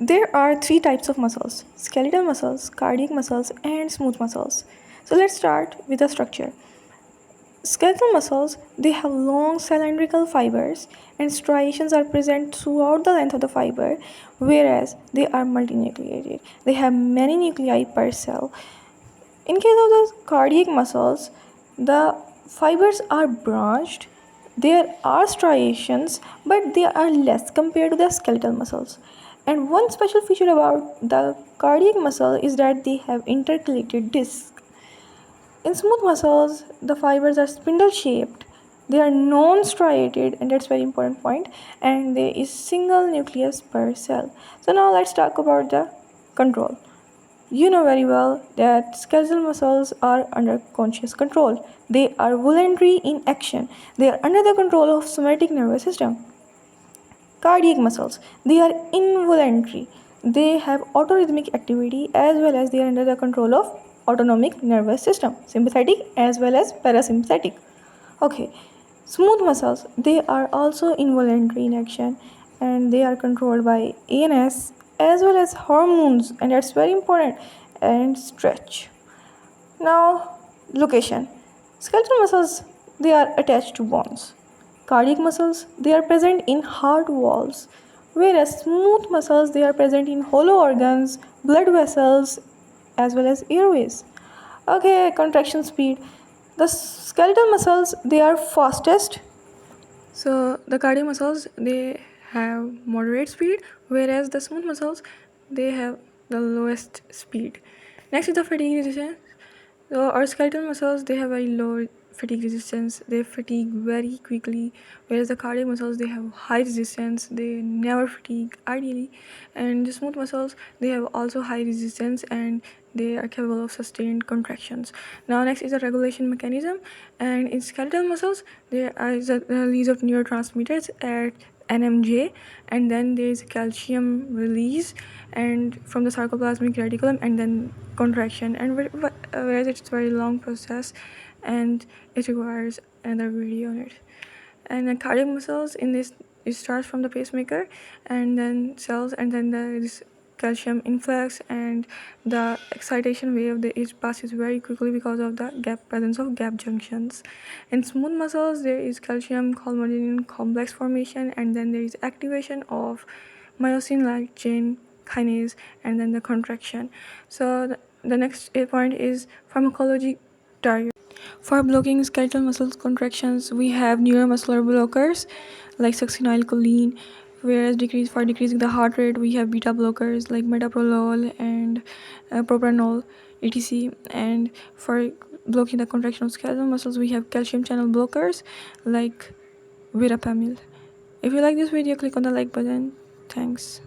There are three types of muscles: skeletal muscles, cardiac muscles, and smooth muscles. So let's start with the structure. Skeletal muscles, they have long cylindrical fibers and striations are present throughout the length of the fiber, whereas they are multinucleated. They have many nuclei per cell. In case of the cardiac muscles, the fibers are branched. There are striations, but they are less compared to the skeletal muscles. And one special feature about the cardiac muscle is that they have intercalated discs. In smooth muscles, the fibers are spindle shaped. They are non-striated, and that's very important point. And there is single nucleus per cell. So now let's talk about the control. You know very well that skeletal muscles are under conscious control. They are voluntary in action. They are under the control of somatic nervous system. Cardiac muscles, they are involuntary. They have autorhythmic activity as well as they are under the control of autonomic nervous system, sympathetic as well as parasympathetic. Okay, smooth muscles, they are also involuntary in action and they are controlled by ANS as well as hormones, and that's very important, and stretch. Now, location. Skeletal muscles, they are attached to bones. Cardiac muscles, they are present in heart walls, whereas smooth muscles, they are present in hollow organs, blood vessels, as well as airways. Okay, contraction speed. The skeletal muscles, they are fastest. So the cardiac muscles, they have moderate speed, whereas the smooth muscles, they have the lowest speed. Next is the fatigue resistance. So our skeletal muscles, they have very low fatigue resistance. They fatigue very quickly, whereas the cardiac muscles, they have high resistance. They never fatigue ideally. And the smooth muscles, they have also high resistance and they are capable of sustained contractions. Now next is the regulation mechanism, and in skeletal muscles there is a release of neurotransmitters at NMJ, and then there is calcium release and from the sarcoplasmic reticulum, and then contraction, and whereas it's a very long process and it requires another video on it. And the cardiac muscles, in this, it starts from the pacemaker and then cells, and then there is calcium influx, and the excitation wave, it passes very quickly because of the presence of gap junctions. In smooth muscles, there is calcium cholinergic complex formation, and then there is activation of myosin light chain kinase, and then the contraction. So the next point is pharmacology target. For blocking skeletal muscle contractions, we have neuromuscular blockers like succinylcholine, whereas for decreasing the heart rate, we have beta blockers like metoprolol and propranolol, etc. And for blocking the contraction of skeletal muscles, we have calcium channel blockers like verapamil. If you like this video, click on the like button. Thanks.